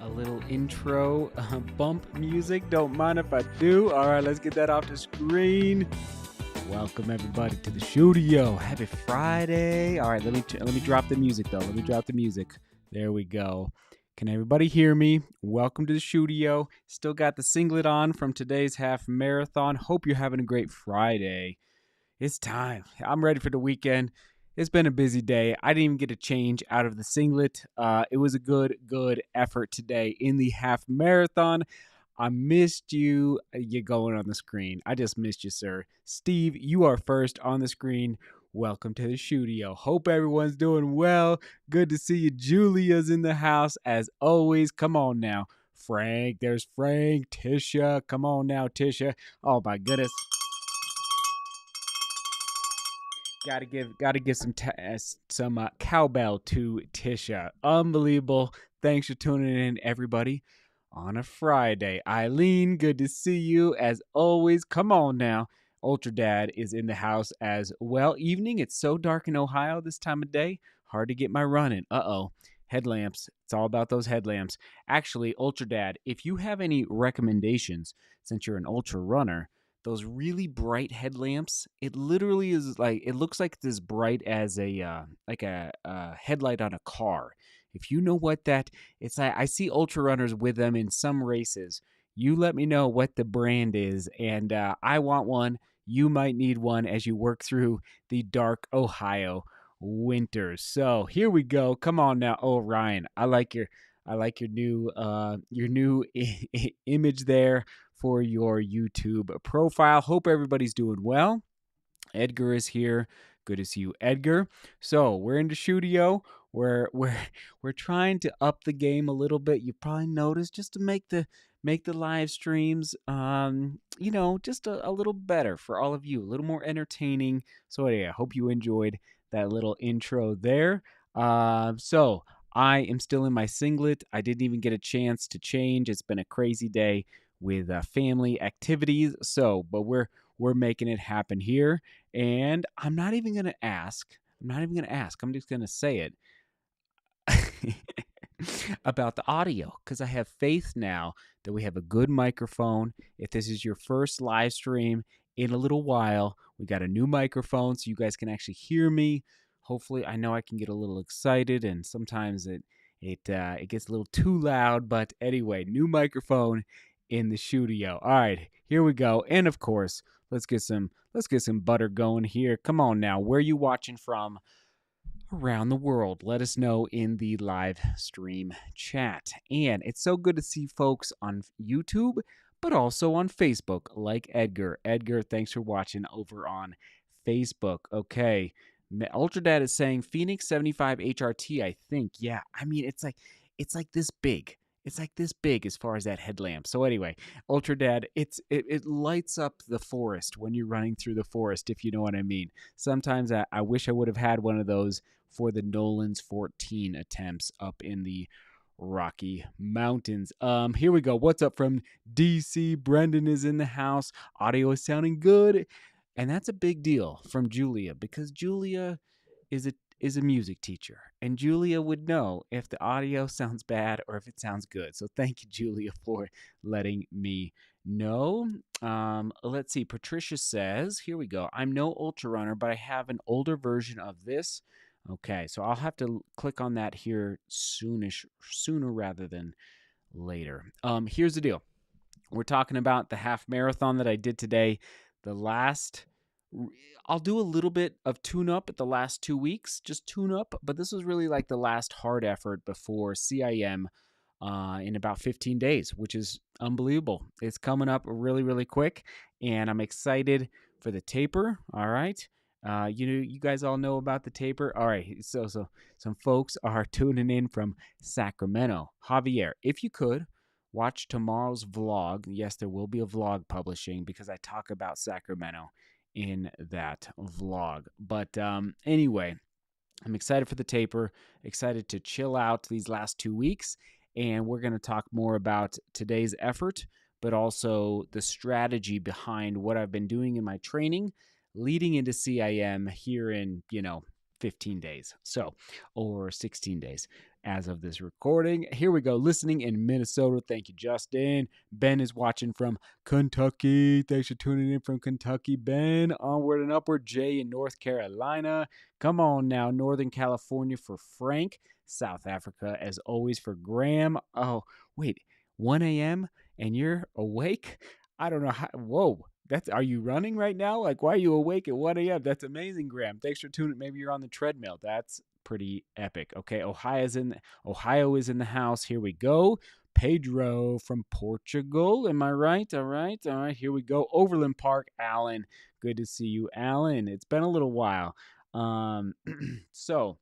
A little intro bump music. Don't mind if I do. All right, let's get that off the screen. Welcome everybody to the studio. Happy Friday. All right, let me drop the music though. Let me drop the music. There we go. Can everybody hear me? Welcome to the studio. Still got the singlet on from today's half marathon. Hope you're having a great Friday. It's time. I'm ready for the weekend. It's been a busy day. I didn't even get a change out of the singlet. It was a good effort today in the half marathon. I missed you. You're going on the screen. I just missed you, sir. Steve, you are first on the screen. Welcome to the studio. Hope everyone's doing well. Good to see you. Julia's in the house as always. Come on now. Frank, there's Frank. Tisha, come on now, Tisha. Oh my goodness. Gotta give some cowbell to Tisha. Unbelievable. Thanks for tuning in, everybody, on a Friday. Eileen, good to see you as always. Come on now. Ultra Dad is in the house as well. Evening. It's so dark in Ohio this time of day. Hard to get my run in. Headlamps. It's all about those headlamps. Actually, Ultra Dad, if you have any recommendations, since you're an ultra runner, those really bright headlamps, it literally is like, it looks like it's as bright as a headlight on a car. If you know what that, it's like, I see ultra runners with them in some races. You let me know what the brand is, and I want one. You might need one as you work through the dark Ohio winters. So here we go. Come on now. Oh, Ryan, I like your new image there for your YouTube profile. Hope everybody's doing well. Edgar is here. Good to see you, Edgar. So we're in the studio. We're trying to up the game a little bit. You probably noticed, just to make the live streams just a little better for all of you, a little more entertaining. So yeah, I hope you enjoyed that little intro there. So I am still in my singlet. I didn't even get a chance to change. It's been a crazy day with family activities. But we're making it happen here. And I'm not even going to ask. I'm just going to say it about the audio, because I have faith now that we have a good microphone. If this is your first live stream in a little while, we got a new microphone so you guys can actually hear me. Hopefully, I know I can get a little excited, and sometimes it gets a little too loud. But anyway, new microphone in the studio. All right, here we go. And of course, let's get some butter going here. Come on now, where are you watching from around the world? Let us know in the live stream chat. And it's so good to see folks on YouTube, but also on Facebook, like Edgar. Edgar, thanks for watching over on Facebook. Okay. Ultra Dad is saying Phoenix 75 HRT, I think. Yeah, I mean, it's like this big. It's like this big as far as that headlamp. So anyway, Ultra Dad, it lights up the forest when you're running through the forest, if you know what I mean. Sometimes I wish I would have had one of those for the Nolan's 14 attempts up in the Rocky Mountains. Here we go. What's up from DC? Brendan is in the house. Audio is sounding good. And that's a big deal from Julia, because Julia is a music teacher, and Julia would know if the audio sounds bad or if it sounds good. So thank you, Julia, for letting me know. Let's see. Patricia says, here we go. I'm no ultra runner, but I have an older version of this. Okay, so I'll have to click on that here sooner rather than later. Here's the deal. We're talking about the half marathon that I did today. The last, I'll do a little bit of tune up at the last 2 weeks, just tune up, but this was really like the last hard effort before CIM in about 15 days, which is unbelievable. It's coming up really, really quick, and I'm excited for the taper. All right. You guys all know about the taper. All right. So some folks are tuning in from Sacramento. Javier, if you could watch tomorrow's vlog. Yes, there will be a vlog publishing because I talk about Sacramento in that vlog. But anyway, I'm excited for the taper, excited to chill out these last 2 weeks. And we're going to talk more about today's effort, but also the strategy behind what I've been doing in my training leading into CIM here in, 15 days. So, or 16 days as of this recording. Here we go. Listening in Minnesota. Thank you, Justin. Ben is watching from Kentucky. Thanks for tuning in from Kentucky, Ben. Onward and upward. Jay in North Carolina. Come on now, Northern California for Frank. South Africa, as always, for Graham. Oh, wait, 1 a.m. and you're awake? I don't know how. Whoa, are you running right now? Like, why are you awake at 1 a.m.? That's amazing, Graham. Thanks for tuning. Maybe you're on the treadmill. That's pretty epic. Okay, Ohio is in the house. Here we go. Pedro from Portugal. Am I right? All right. Here we go. Overland Park, Alan. Good to see you, Alan. It's been a little while. So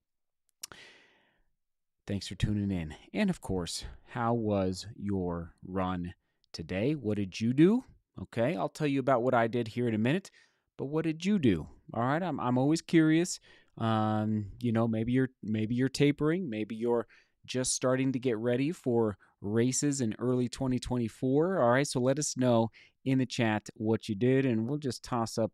thanks for tuning in. And of course, how was your run today? What did you do? Okay, I'll tell you about what I did here in a minute. But what did you do? All right, I'm always curious. Maybe you're tapering, maybe you're just starting to get ready for races in early 2024. All right, so let us know in the chat what you did, and we'll just toss up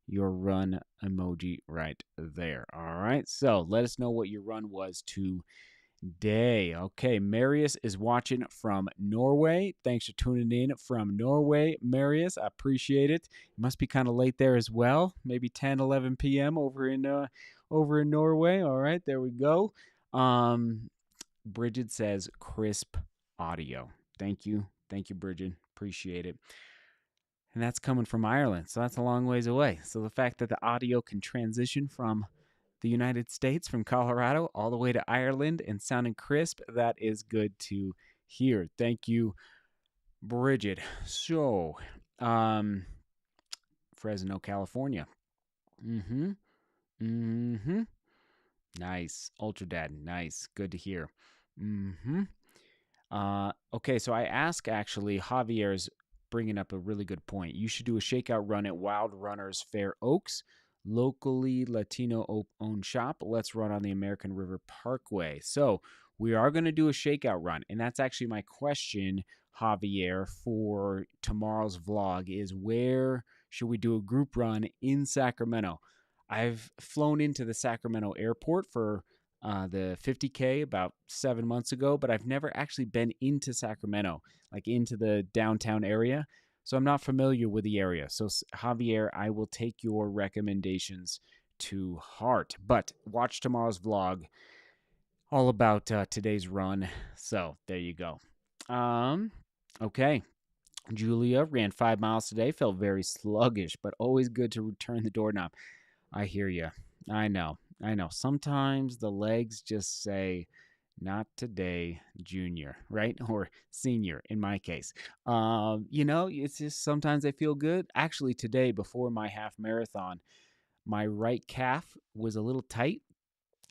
your run emoji right there. All right, so let us know what your run was today. Okay, Marius is watching from Norway. Thanks for tuning in from Norway, Marius. I appreciate it. It must be kind of late there as well. Maybe 10, 11 p.m. over in Norway. All right, there we go. Bridget says crisp audio. Thank you, Bridget. Appreciate it. And that's coming from Ireland, so that's a long ways away. So the fact that the audio can transition from the United States, from Colorado all the way to Ireland and sounding crisp, that is good to hear. Thank you, Bridget. So, Fresno, California. Nice. Ultra Dad. Nice. Good to hear. Okay, so I ask actually, Javier's bringing up a really good point. You should do a shakeout run at Wild Runners Fair Oaks, locally Latino-owned shop. Let's run on the American River Parkway. So we are going to do a shakeout run, and that's actually my question, Javier, for tomorrow's vlog is where should we do a group run in Sacramento? I've flown into the Sacramento airport for the 50K about 7 months ago, but I've never actually been into Sacramento, like into the downtown area. So I'm not familiar with the area. So Javier, I will take your recommendations to heart. But watch tomorrow's vlog all about today's run. So there you go. Okay. Julia ran 5 miles today, felt very sluggish, but always good to return the doorknob. I hear you. I know. Sometimes the legs just say, not today, junior, right? Or senior in my case. It's just sometimes I feel good. Actually, today, before my half marathon, my right calf was a little tight.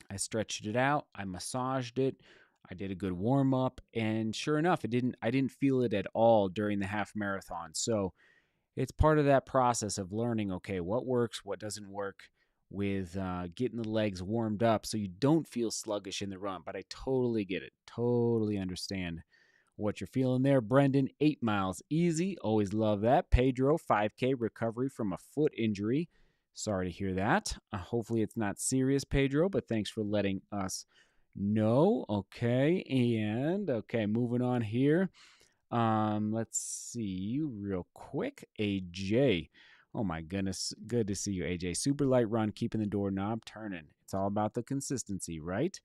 I stretched it out. I massaged it. I did a good warm up, and sure enough, I didn't feel it at all during the half marathon. So it's part of that process of learning, okay, what works, what doesn't work with getting the legs warmed up so you don't feel sluggish in the run. But I totally get it. Totally understand what you're feeling there. Brendan, 8 miles easy. Always love that. Pedro, 5K recovery from a foot injury. Sorry to hear that. Hopefully it's not serious, Pedro, but thanks for letting us know. Okay, moving on here. Let's see real quick. AJ. Oh my goodness. Good to see you, AJ. Super light run, keeping the doorknob turning. It's all about the consistency, right?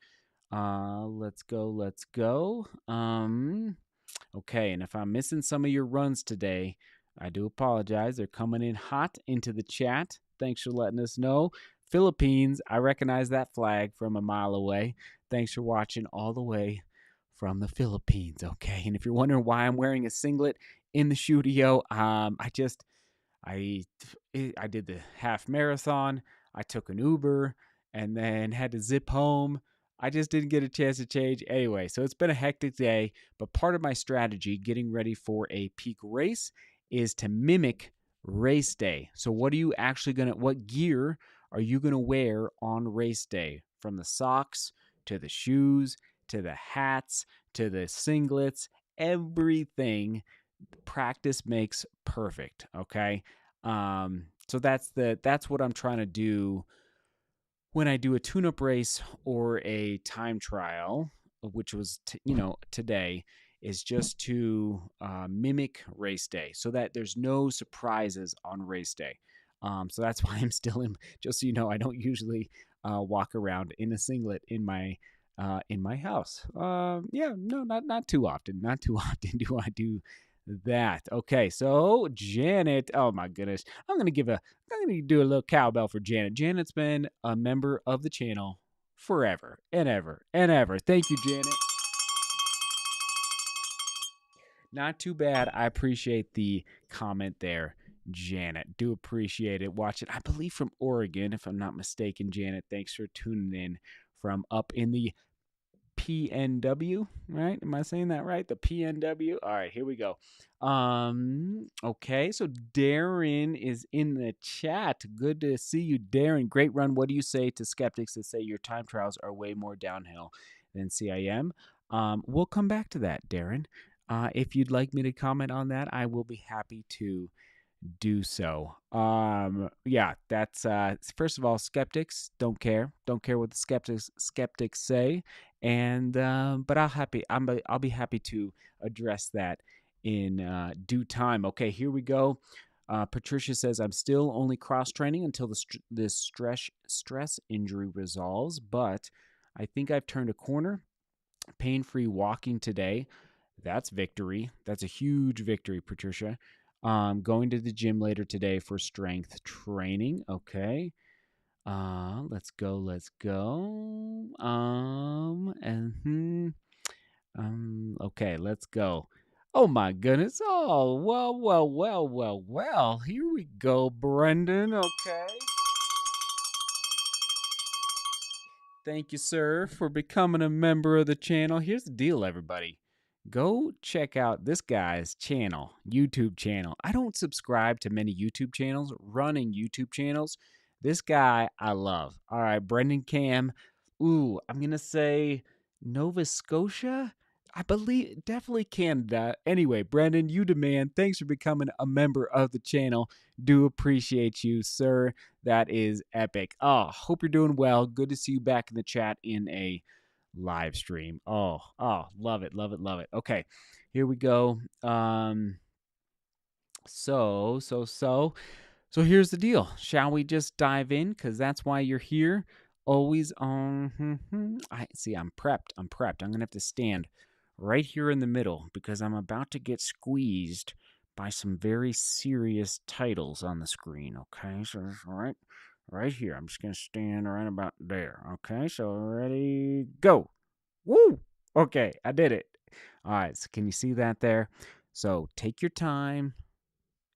Let's go. Let's go. Okay, and if I'm missing some of your runs today, I do apologize. They're coming in hot into the chat. Thanks for letting us know. Philippines, I recognize that flag from a mile away. Thanks for watching all the way from the Philippines. Okay, and if you're wondering why I'm wearing a singlet in the studio, I I did the half marathon. I took an Uber and then had to zip home. I just didn't get a chance to change anyway. So it's been a hectic day, but part of my strategy getting ready for a peak race is to mimic race day. So what gear are you going to wear on race day? From the socks to the shoes to the hats to the singlets, everything. Practice makes perfect. Okay. So that's what I'm trying to do when I do a tune-up race or a time trial, which was today, is just to mimic race day, so that there's no surprises on race day. So that's why I'm still in. Just so you know, I don't usually walk around in a singlet in my house. Yeah, no, not too often. Not too often do I do that. Okay, so Janet. Oh my goodness, I'm gonna do a little cowbell for Janet. Janet's been a member of the channel forever and ever and ever. Thank you, Janet. Not too bad. I appreciate the comment there, Janet. Do appreciate it. Watch it. I believe from Oregon, if I'm not mistaken, Janet. Thanks for tuning in from up in the PNW, right? Am I saying that right? The PNW. All right, here we go. Okay, so Darren is in the chat. Good to see you, Darren. Great run. What do you say to skeptics that say your time trials are way more downhill than CIM? We'll come back to that, Darren. If you'd like me to comment on that, I will be happy to do so. Yeah, that's first of all, skeptics don't care what the skeptics say, and but I'll be happy to address that in due time. Okay, here we go. Patricia says, I'm still only cross training until this stress injury resolves, but I think I've turned a corner. Pain-free walking today. That's victory. That's a huge victory, Patricia. Going to the gym later today for strength training. Okay. Let's go. Okay, let's go. Oh my goodness. Oh, well. Here we go, Brendan. Okay. Thank you, sir, for becoming a member of the channel. Here's the deal, everybody. Go check out this guy's channel, YouTube channel. I don't subscribe to many YouTube channels, running YouTube channels. This guy I love. All right, Brendan Cam. Ooh, I'm going to say Nova Scotia. I believe definitely Canada. Anyway, Brendan, you demand. Thanks for becoming a member of the channel. Do appreciate you, sir. That is epic. Oh, hope you're doing well. Good to see you back in the chat in a live stream. Oh, love it. Okay, here we go. So here's the deal. Shall we just dive in? Because that's why you're here. Always on. I see. I'm prepped. I'm gonna have to stand right here in the middle because I'm about to get squeezed by some very serious titles on the screen. Okay, so right here. I'm just gonna stand right about there. Okay, so ready, go. Woo! Okay, I did it. All right, so can you see that there? So take your time,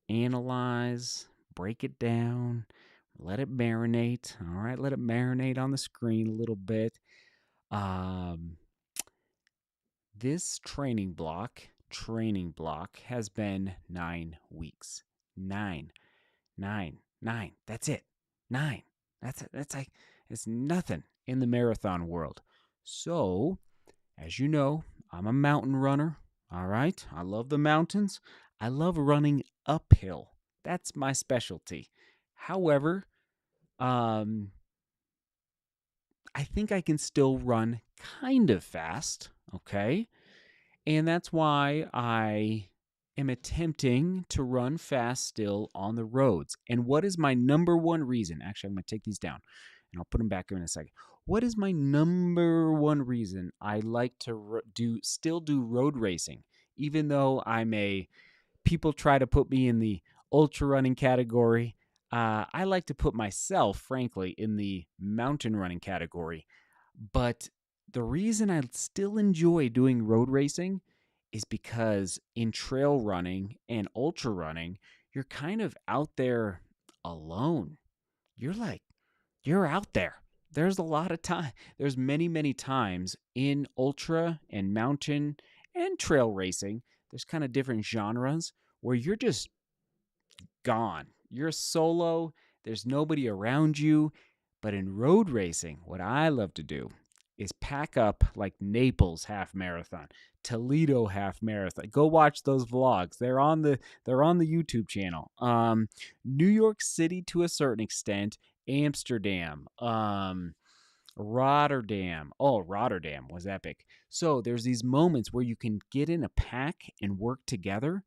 analyze, break it down, let it marinate. All right, let it marinate on the screen a little bit. This training block has been 9 weeks. Nine. That's it. 9. That's like it's nothing in the marathon world. So, as you know, I'm a mountain runner. All right, I love the mountains. I love running uphill. That's my specialty. However, I think I can still run kind of fast. Okay. And that's why I am attempting to run fast still on the roads. And what is my number one reason? Actually, I'm going to take these down. and I'll put them back in a second. What is my number one reason I like to still do road racing, even though people try to put me in the ultra running category. I like to put myself, frankly, in the mountain running category. But the reason I still enjoy doing road racing is because in trail running and ultra running, you're kind of out there alone. You're like, you're out there. There's a lot of time. There's many, many times in ultra and mountain and trail racing, there's kind of different genres where you're just gone. You're solo, there's nobody around you. But in road racing, what I love to do is pack up like Naples half marathon, Toledo half marathon. Go watch those vlogs. They're on the YouTube channel. New York City to a certain extent, Amsterdam, Rotterdam. Oh, Rotterdam was epic. So there's these moments where you can get in a pack and work together,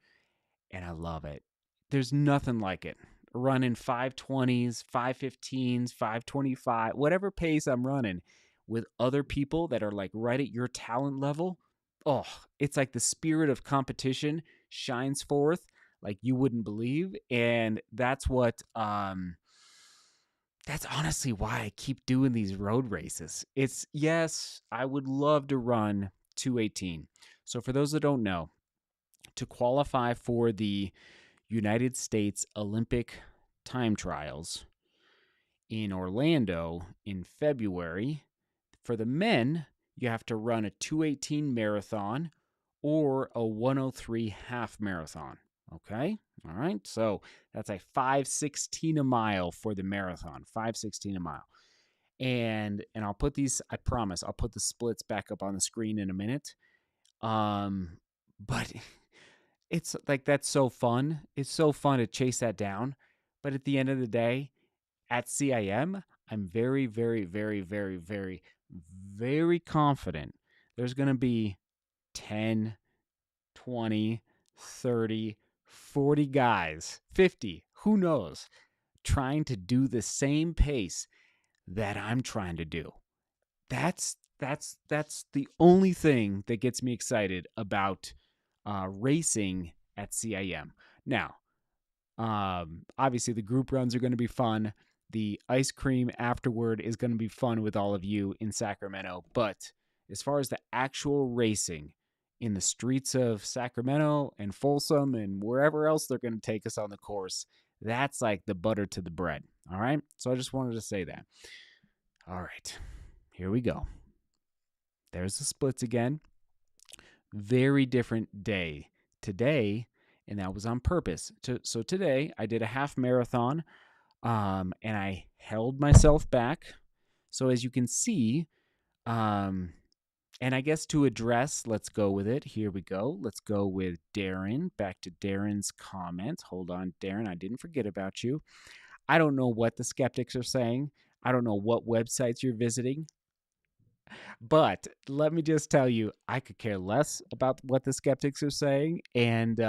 and I love it. There's nothing like it. Running 520s, 515s, 525, whatever pace I'm running with other people that are like right at your talent level. Oh, it's like the spirit of competition shines forth like you wouldn't believe. And that's honestly why I keep doing these road races. Yes, I would love to run 218. So for those that don't know, to qualify for the United States Olympic time trials in Orlando in February, for the men, you have to run a 218 marathon or a 103 half marathon. Okay? All right. So that's a 5:16 a mile for the marathon, 5:16 a mile. And I'll put these, I promise, I'll put the splits back up on the screen in a minute. But it's like that's so fun. It's so fun to chase that down. But at the end of the day, at CIM, I'm very, very, very, very, very, very confident there's going to be 10, 20, 30, 40 guys, 50, who knows, trying to do the same pace that I'm trying to do. That's the only thing that gets me excited about racing at CIM. Now, obviously the group runs are going to be fun. The ice cream afterward is going to be fun with all of you in Sacramento. But as far as the actual racing in the streets of Sacramento and Folsom and wherever else they're going to take us on the course, that's like the butter to the bread. All right. So I just wanted to say that. All right. Here we go. There's the splits again. Very different day today, and that was on purpose. So today I did a half marathon, and I held myself back. So as you can see, and I guess to address, let's go with it. Here we go. Let's go with Darren. Back to Darren's comments. Hold on, Darren. I didn't forget about you. I don't know what the skeptics are saying. I don't know what websites you're visiting. But let me just tell you, I could care less about what the skeptics are saying. And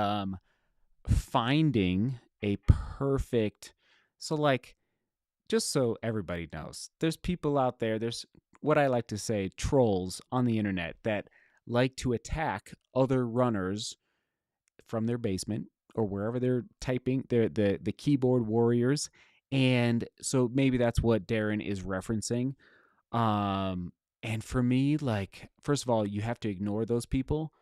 finding a perfect, so like, just so everybody knows, there's people out there, there's what I like to say, trolls on the internet that like to attack other runners from their basement or wherever they're typing, the keyboard warriors. And so maybe that's what Darren is referencing. And for me, like, first of all, you have to ignore those people.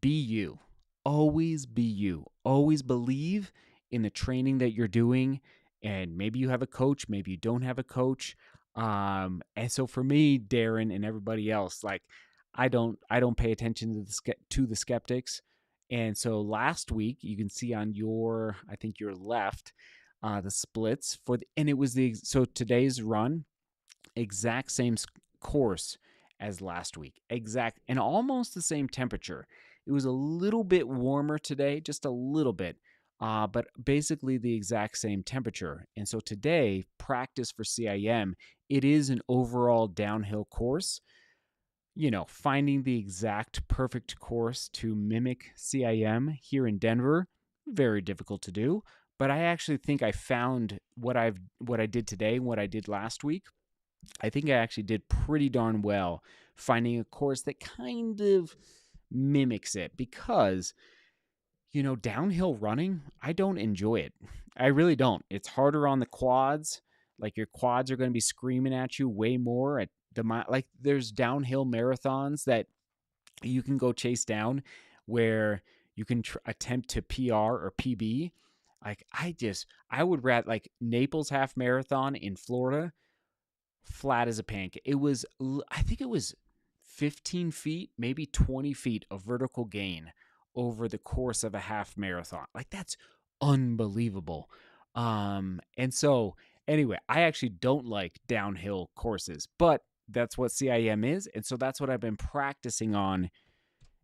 Be you. Always be you. Always believe in the training that you're doing. And maybe you have a coach, maybe you don't have a coach. And so for me, Darren and everybody else, like, I don't pay attention to the skeptics. And so last week, you can see on I think your left, the splits and it was so today's run, exact same course as last week, and almost the same temperature. It was a little bit warmer today, just a little bit, but basically the exact same temperature. And so today, practice for CIM, it is an overall downhill course. Finding the exact perfect course to mimic CIM here in Denver, very difficult to do. But I actually think I found what I did today and what I did last week. I think I actually did pretty darn well finding a course that kind of mimics it because, downhill running, I don't enjoy it. I really don't. It's harder on the quads. Like your quads are going to be screaming at you way more at like there's downhill marathons that you can go chase down where you can attempt to PR or PB. Like I would rather like Naples half marathon in Florida, flat as a pancake. I think it was 15 feet, maybe 20 feet of vertical gain over the course of a half marathon. Like that's unbelievable. And so anyway, I actually don't like downhill courses, but that's what CIM is. And so that's what I've been practicing on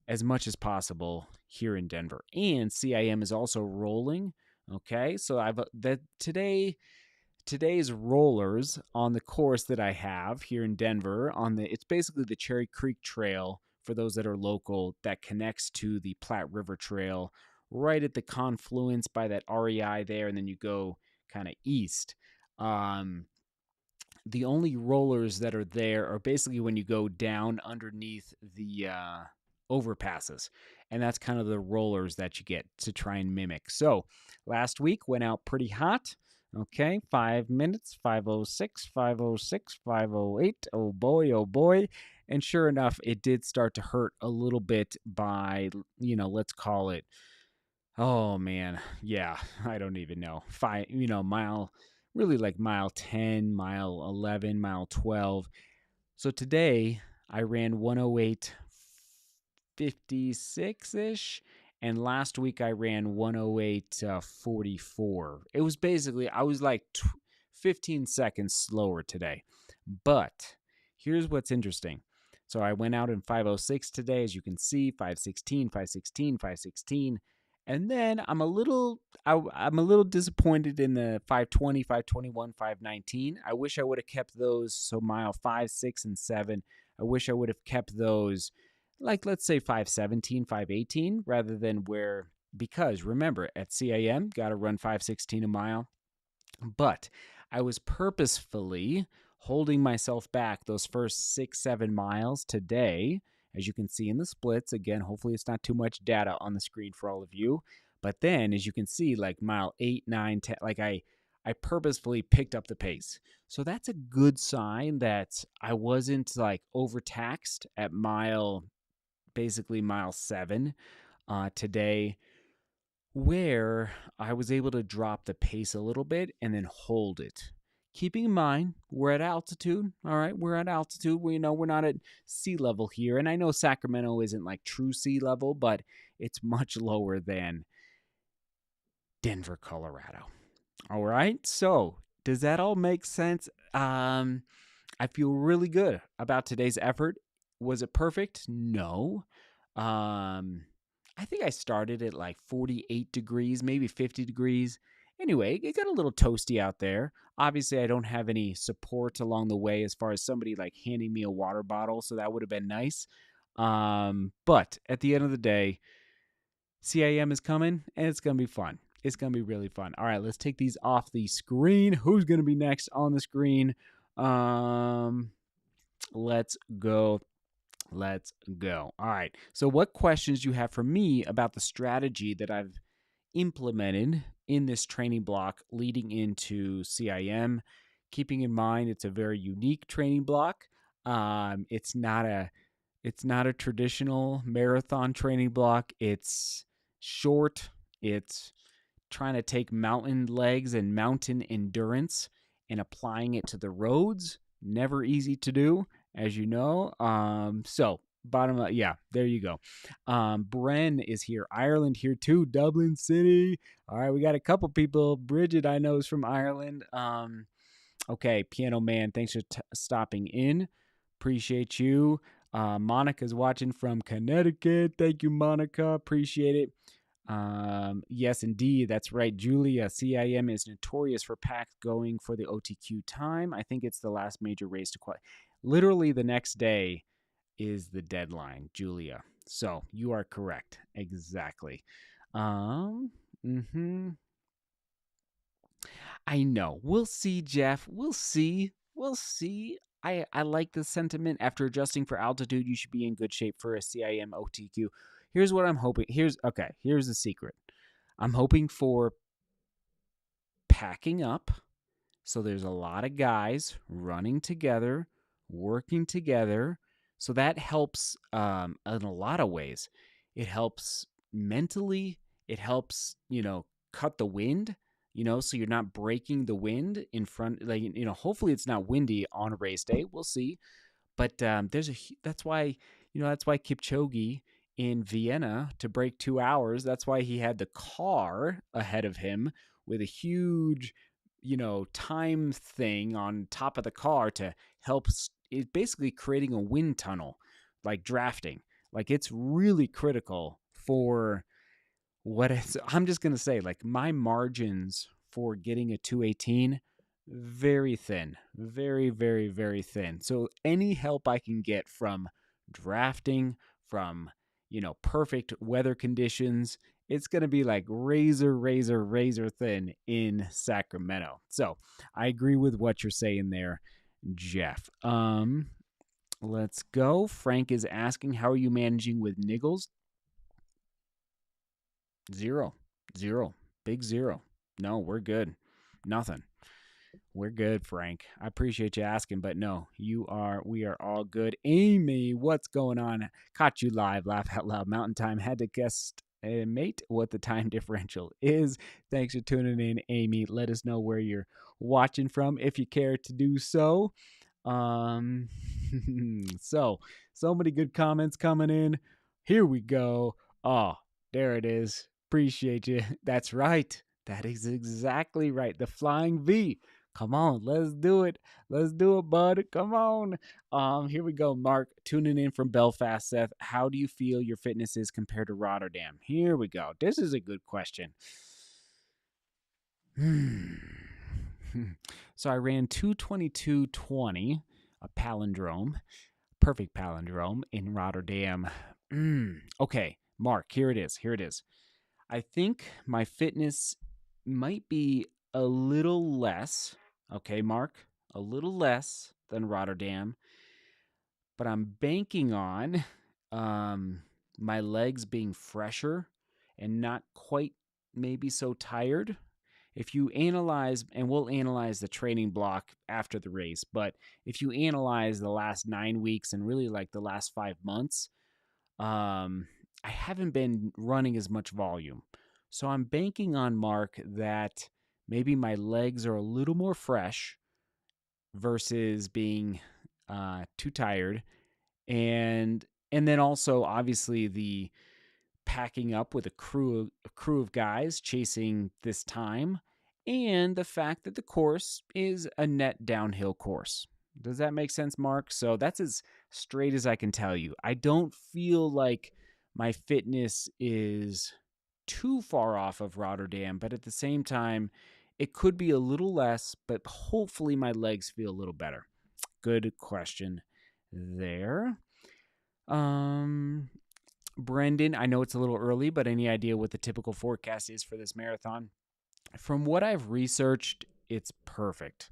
as much as possible here in Denver. And CIM is also rolling. Okay. So I've that today's rollers on the course that I have here in Denver it's basically the Cherry Creek Trail for those that are local that connects to the Platte River Trail right at the confluence by that REI there, and then you go kind of east. The only rollers that are there are basically when you go down underneath the overpasses. And that's kind of the rollers that you get to try and mimic. So last week went out pretty hot. Okay, 5 minutes, 5:06, 5:06, 5:08. Oh boy, oh boy. And sure enough, it did start to hurt a little bit by, let's call it, oh man, yeah, I don't even know. Really like mile 10, mile 11, mile 12. So today I ran 108.56 ish. And last week I ran 108.44. It was basically, I was like 15 seconds slower today. But here's what's interesting. So I went out in 5:06 today, as you can see, 5:16, 5:16, 5:16. And then I'm a little disappointed in the 5:20, 5:21, 5:19. I wish I would have kept those. So mile 5, 6, and 7. I wish I would have kept those, like let's say 5:17, 5:18, rather than because remember at CIM got to run 5:16 a mile. But I was purposefully holding myself back those first 6, 7 miles today, as you can see in the splits. Again, hopefully it's not too much data on the screen for all of you. But then, as you can see, like mile 8, 9, 10, like I purposefully picked up the pace. So that's a good sign that I wasn't like overtaxed at basically mile 7 today, where I was able to drop the pace a little bit and then hold it. Keeping in mind, we're at altitude. All right, we're at altitude. We're not at sea level here. And I know Sacramento isn't like true sea level, but it's much lower than Denver, Colorado. All right, so does that all make sense? I feel really good about today's effort. Was it perfect? No. I think I started at like 48 degrees, maybe 50 degrees. Anyway, it got a little toasty out there. Obviously, I don't have any support along the way as far as somebody like handing me a water bottle, so that would have been nice. But at the end of the day, CIM is coming, and it's going to be fun. It's going to be really fun. All right, let's take these off the screen. Who's going to be next on the screen? Let's go. Let's go. All right. So, what questions do you have for me about the strategy that I've implemented in this training block leading into CIM? Keeping in mind, it's a very unique training block. It's not a traditional marathon training block. It's short. It's trying to take mountain legs and mountain endurance and applying it to the roads. Never easy to do, as you know. So bottom up, yeah, there you go. Bren is here. Ireland here too. Dublin City. All right, we got a couple people. Bridget, I know, is from Ireland. Okay, Piano Man, thanks for stopping in. Appreciate you. Monica's watching from Connecticut. Thank you, Monica. Appreciate it. Yes, indeed. That's right. Julia, CIM is notorious for packed going for the OTQ time. I think it's the last major race to qualify. Literally the next day is the deadline, Julia. So you are correct. Exactly. I know. We'll see, Jeff. We'll see. We'll see. I like the sentiment. After adjusting for altitude, you should be in good shape for a CIM OTQ. Here's what I'm hoping. Here's the secret. I'm hoping for packing up. So there's a lot of guys running together, working together. So that helps in a lot of ways. It helps mentally. It helps, cut the wind, so you're not breaking the wind in front. Like, hopefully it's not windy on a race day. We'll see. But that's why Kipchoge in Vienna to break 2 hours. That's why he had the car ahead of him with a huge, time thing on top of the car to help. It's basically creating a wind tunnel, like drafting. Like it's really critical for what it's. I'm just gonna say, like my margins for getting a 218 very thin, very, very, very thin. So any help I can get from drafting, from perfect weather conditions, it's going to be like razor, razor, razor thin in Sacramento. So I agree with what you're saying there, Jeff. Let's go. Frank is asking, how are you managing with niggles? Zero, zero, big zero. No, we're good. Nothing. We're good, Frank. I appreciate you asking, but no, we are all good. Amy, what's going on? Caught you live, laugh out loud. Mountain time. Had to guess, mate, what the time differential is. Thanks for tuning in, Amy. Let us know where you're watching from if you care to do so. Um, so many good comments coming in. Here we go. Oh, there it is. Appreciate you. That's right. That is exactly right. The flying V. Come on, let's do it. Let's do it, bud. Come on. Here we go. Mark, tuning in from Belfast. Seth, how do you feel your fitness is compared to Rotterdam? Here we go. This is a good question. So I ran 222.20, a palindrome, perfect palindrome in Rotterdam. Okay, Mark, here it is. Here it is. I think my fitness might be a little less. Okay, Mark, a little less than Rotterdam, but I'm banking on my legs being fresher and not quite maybe so tired. If you analyze, and we'll analyze the training block after the race, but if you analyze the last 9 weeks and really like the last 5 months, I haven't been running as much volume. So I'm banking on, Mark, that maybe my legs are a little more fresh versus being too tired. And then also obviously the packing up with a crew of guys chasing this time, and the fact that the course is a net downhill course. Does that make sense, Mark? So that's as straight as I can tell you. I don't feel like my fitness is too far off of Rotterdam, but at the same time, it could be a little less, but hopefully my legs feel a little better. Good question there. Brendan, I know it's a little early, but any idea what the typical forecast is for this marathon? From what I've researched, it's perfect.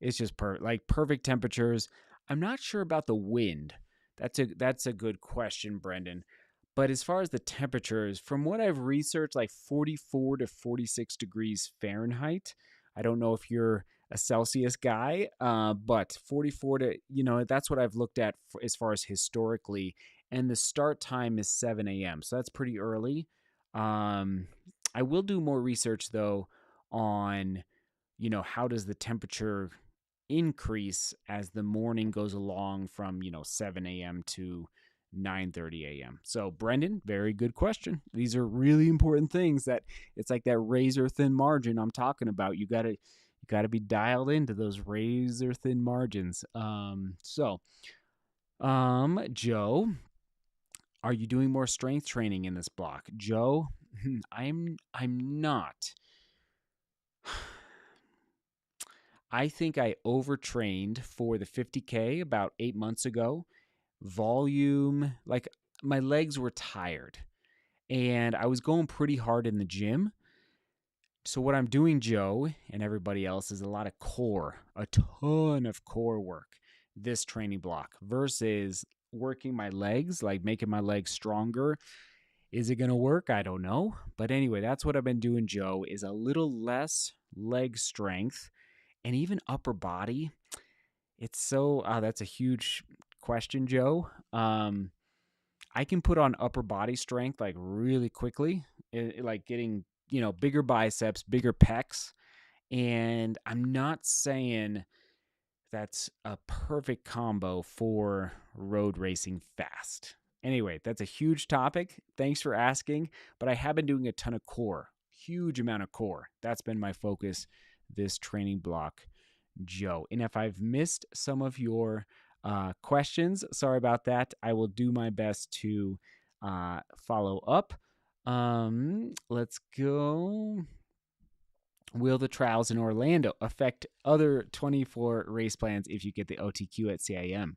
It's just perfect temperatures. I'm not sure about the wind. That's a good question, Brendan. But as far as the temperatures, from what I've researched, like 44 to 46 degrees Fahrenheit. I don't know if you're a Celsius guy, but 44 to, that's what I've looked at as far as historically. And the start time is 7 a.m. So that's pretty early. I will do more research, though, on, how does the temperature increase as the morning goes along from 7 a.m. to 9:30 a.m. So Brendan, very good question. These are really important things that it's like that razor thin margin I'm talking about. You gotta be dialed into those razor thin margins. Joe, are you doing more strength training in this block? Joe, I'm not. I think I overtrained for the 50K about 8 months ago. Volume, like my legs were tired and I was going pretty hard in the gym. So what I'm doing, Joe, and everybody else, is a lot of core, a ton of core work this training block versus working my legs, like making my legs stronger. Is it going to work? I don't know. But anyway, that's what I've been doing, Joe, is a little less leg strength and even upper body. It's so, that's a huge question, Joe. I can put on upper body strength like really quickly, like getting, bigger biceps, bigger pecs. And I'm not saying that's a perfect combo for road racing fast. Anyway, that's a huge topic. Thanks for asking. But I have been doing a ton of core, huge amount of core. That's been my focus this training block, Joe. And if I've missed some of your questions, sorry about that. I will do my best to follow up. Let's go. Will the trials in Orlando affect other 24 race plans if you get the OTQ at CIM?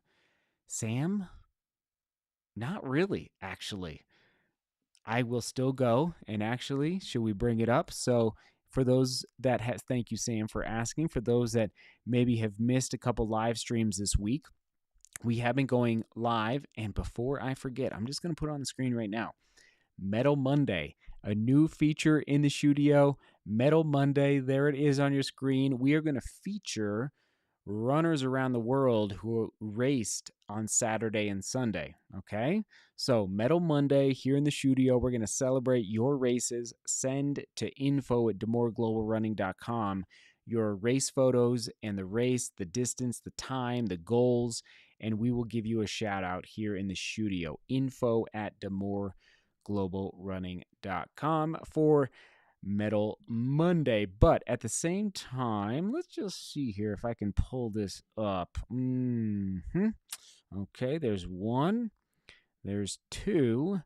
Sam? Not really, actually. I will still go. And actually, should we bring it up? So, for those that thank you, Sam, for asking. For those that maybe have missed a couple live streams this week, we have been going live. And before I forget, I'm just going to put it on the screen right now. Metal Monday, a new feature in the studio. Metal Monday, there it is on your screen. We are going to feature runners around the world who raced on Saturday and Sunday. Okay, so Metal Monday here in the studio. We're going to celebrate your races. Send to info@DeMoorGlobalRunning.com your race photos and the race, the distance, the time, the goals, and we will give you a shout out here in the studio. info@DeMoorGlobalRunning.com for Metal Monday. But at the same time, let's just see here if I can pull this up. Okay, there's one, there's two,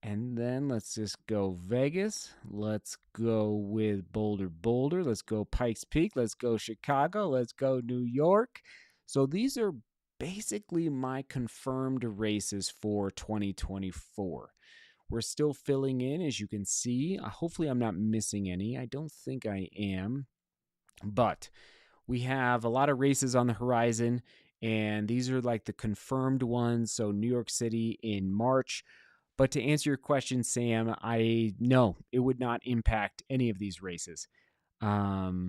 and then let's just go Vegas. Let's go with Boulder. Let's go Pikes Peak. Let's go Chicago. Let's go New York. So these are basically my confirmed races for 2024. We're still filling in, as you can see. Hopefully, I'm not missing any. I don't think I am. But we have a lot of races on the horizon, and these are like the confirmed ones. So, New York City in March. But to answer your question, Sam, no, it would not impact any of these races. Yeah,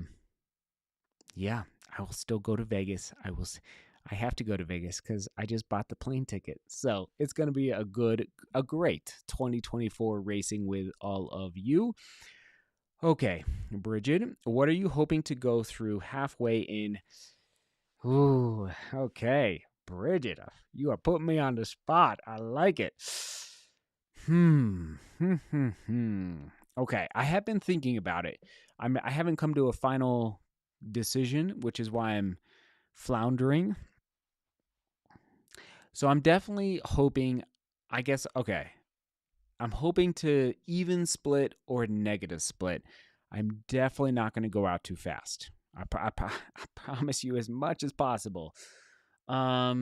I will still go to Vegas. I have to go to Vegas because I just bought the plane ticket. So it's going to be a great 2024 racing with all of you. Okay, Bridget, what are you hoping to go through halfway in? Ooh, okay, Bridget, you are putting me on the spot. I like it. Okay, I have been thinking about it. I haven't come to a final decision, which is why I'm floundering. So I'm definitely hoping, okay, I'm hoping to even split or negative split. I'm definitely not going to go out too fast. I promise you as much as possible. I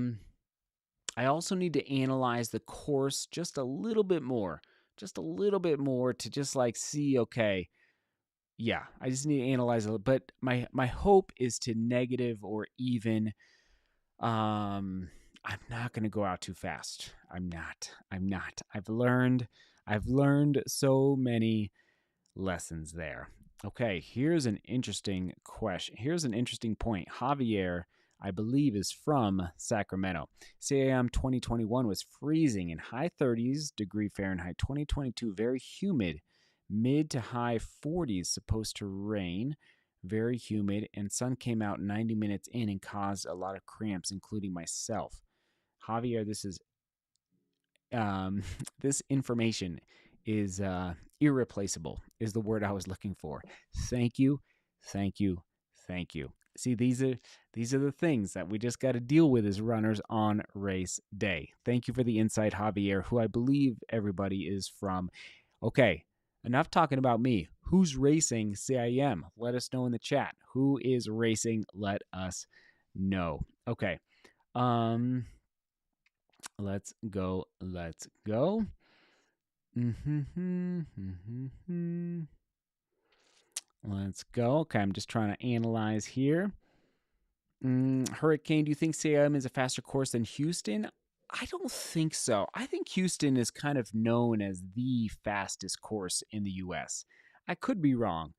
also need to analyze the course just a little bit more, to just like see, okay, yeah, I just need to analyze it. But my hope is to negative or even. I'm not going to go out too fast. I'm not. I've learned so many lessons there. Okay, here's an interesting question. Here's an interesting point. Javier, I believe, is from Sacramento. CIM 2021 was freezing in high 30s degree Fahrenheit. 2022, very humid, mid to high 40s, supposed to rain, very humid, and sun came out 90 minutes in and caused a lot of cramps, including myself. Javier, this information is irreplaceable, is the word I was looking for. Thank you. See, these are the things that we just got to deal with as runners on race day. Thank you for the insight, Javier, who I believe everybody is from. Okay, enough talking about me. Who's racing CIM? Let us know in the chat. Who is racing? Let us know. Okay. Let's go. Let's go. Okay, I'm just trying to analyze here. Hurricane, do you think CIM is a faster course than Houston? I don't think so. I think Houston is kind of known as the fastest course in the US. I could be wrong.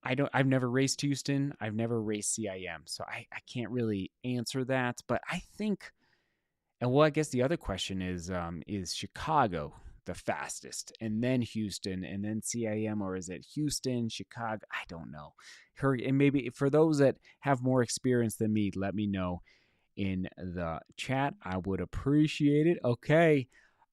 I've never raced Houston. I've never raced CIM. So I can't really answer that. But I think, and well, I guess the other question is Chicago the fastest, and then Houston, and then CIM, or is it Houston, Chicago? I don't know. And maybe for those that have more experience than me, let me know in the chat. I would appreciate it. Okay,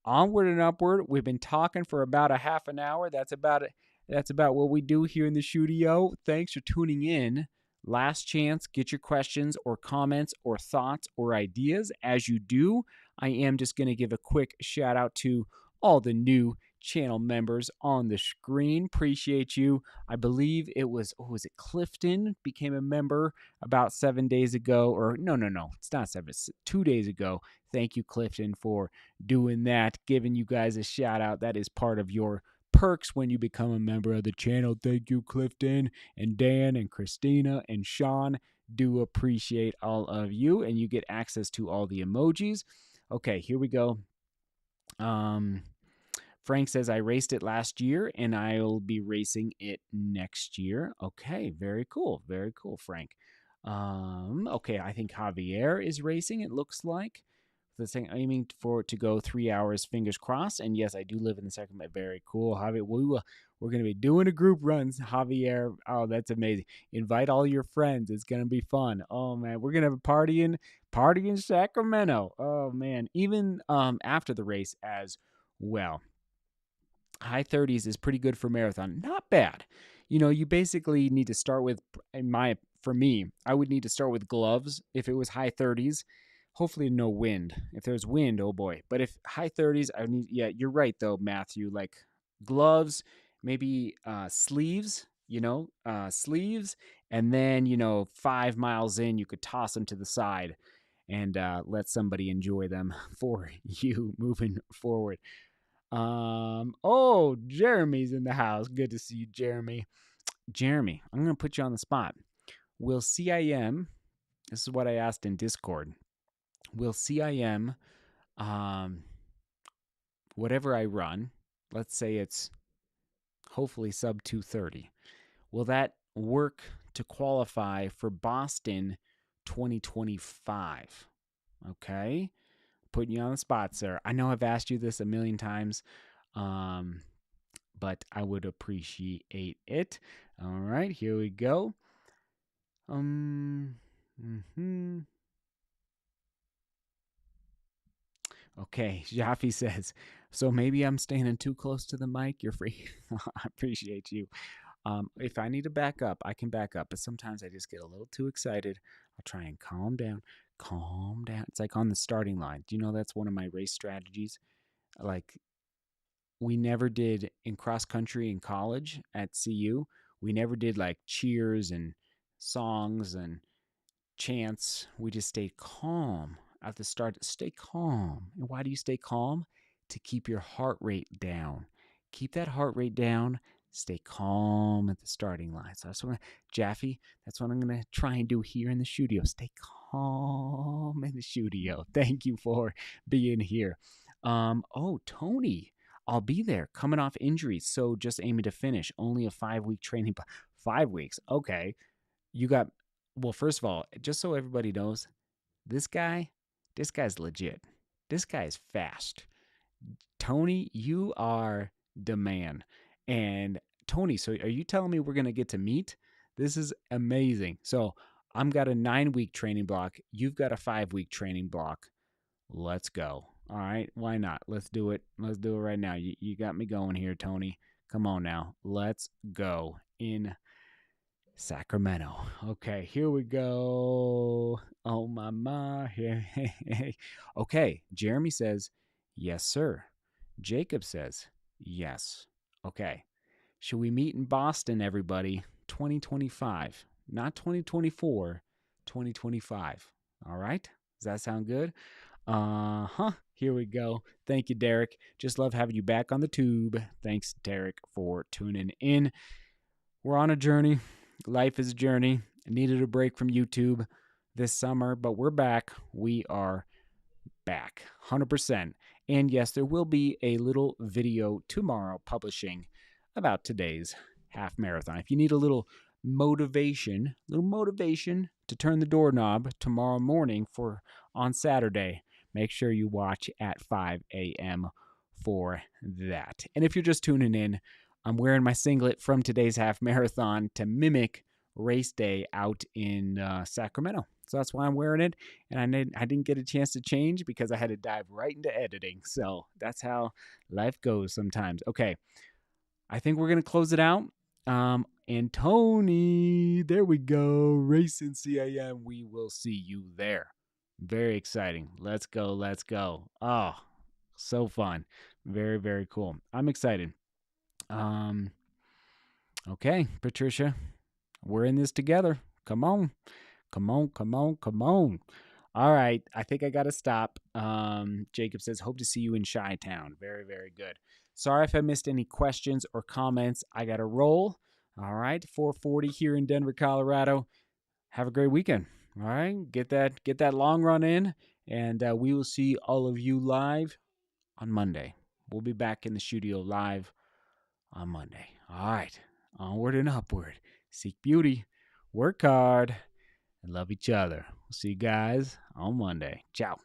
onward and upward. We've been talking for about a half an hour. That's about it. That's about what we do here in the studio. Thanks for tuning in. Last chance, get your questions or comments or thoughts or ideas. As you do, I am just going to give a quick shout out to all the new channel members on the screen. Appreciate you. I believe it was, was it Clifton became a member about 7 days ago, or no, it's not 7, it's 2 days ago. Thank you, Clifton, for doing that, giving you guys a shout out. That is part of your perks when you become a member of the channel. Thank you, Clifton and Dan and Christina and Sean. Do appreciate all of you, and you get access to all the emojis. Okay, here we go. Frank says, I raced it last year and I'll be racing it next year. Okay, very cool. Very cool, Frank. Okay, I think Javier is racing, it looks like. The thing aiming for it to go 3 hours, fingers crossed. And yes, I do live in the Sacramento. Very cool, Javier. We're going to be doing a group runs, Javier. Oh, that's amazing. Invite all your friends. It's going to be fun. Oh man, we're going to have a party in Sacramento. Oh man, even after the race as well. High 30s is pretty good for marathon. Not bad. You know, you basically need to start with, for me, I would need to start with gloves if it was high 30s. Hopefully no wind. If there's wind, oh boy. But if high 30s, I need, yeah, you're right though, Matthew. Like gloves, maybe sleeves, sleeves. And then, 5 miles in, you could toss them to the side and let somebody enjoy them for you moving forward. Oh, Jeremy's in the house. Good to see you, Jeremy. Jeremy, I'm going to put you on the spot. Will CIM, this is what I asked in Discord, will CIM, whatever I run, let's say it's hopefully sub 230, will that work to qualify for Boston 2025? Okay. Putting you on the spot, sir. I know I've asked you this a million times. But I would appreciate it. All right, here we go. Okay, Jaffe says, so maybe I'm standing too close to the mic. You're free. I appreciate you. If I need to back up, I can back up, but sometimes I just get a little too excited. I'll try and calm down. Calm down. It's like on the starting line. Do you know that's one of my race strategies? Like, we never did in cross country in college at CU. We never did like cheers and songs and chants. We just stayed calm at the start. Stay calm. And why do you stay calm? To keep your heart rate down. Keep that heart rate down. Stay calm at the starting line. So that's what Jaffe, that's what I'm going to try and do here in the studio. Stay calm in the studio. Thank you for being here. Oh, Tony, I'll be there coming off injuries. So just aiming to finish. Only a 5-week training. 5 weeks. Okay. You got, well, first of all, just so everybody knows, this guy's legit. This guy's fast. Tony, you are the man. And Tony, so are you telling me we're going to get to meet? This is amazing. So I'm got a 9-week training block. You've got a 5-week training block. Let's go. All right. Why not? Let's do it. Let's do it right now. You got me going here, Tony. Come on now. Let's go in Sacramento. Okay, here we go. Oh, my. Okay, Jeremy says, yes, sir. Jacob says, yes. Okay. Should we meet in Boston, everybody? 2025. Not 2024, 2025. All right? Does that sound good? Here we go. Thank you, Derek. Just love having you back on the tube. Thanks, Derek, for tuning in. we're on a journey. Life is a journey. I needed a break from YouTube this summer, but we're back. We are back 100%. And yes, there will be a little video tomorrow publishing about today's half marathon. If you need a little motivation to turn the doorknob tomorrow morning for on Saturday, make sure you watch at 5 a.m. for that. And if you're just tuning in, I'm wearing my singlet from today's half marathon to mimic race day out in Sacramento. So that's why I'm wearing it. And I didn't get a chance to change because I had to dive right into editing. So that's how life goes sometimes. Okay, I think we're going to close it out. And Tony, there we go. Racing CIM. We will see you there. Very exciting. Let's go. Let's go. Oh, so fun. Very, very cool. I'm excited. Okay, Patricia, we're in this together. Come on. Come on, come on, come on. All right, I think I got to stop. Jacob says, hope to see you in Chi-Town. Very, very good. Sorry if I missed any questions or comments. I got to roll. All right, 4:40 here in Denver, Colorado. Have a great weekend. All right, get that long run in, and we will see all of you live on Monday. We'll be back in the studio live on Monday. All right, onward and upward. Seek beauty, work hard, and love each other. We'll see you guys on Monday. Ciao.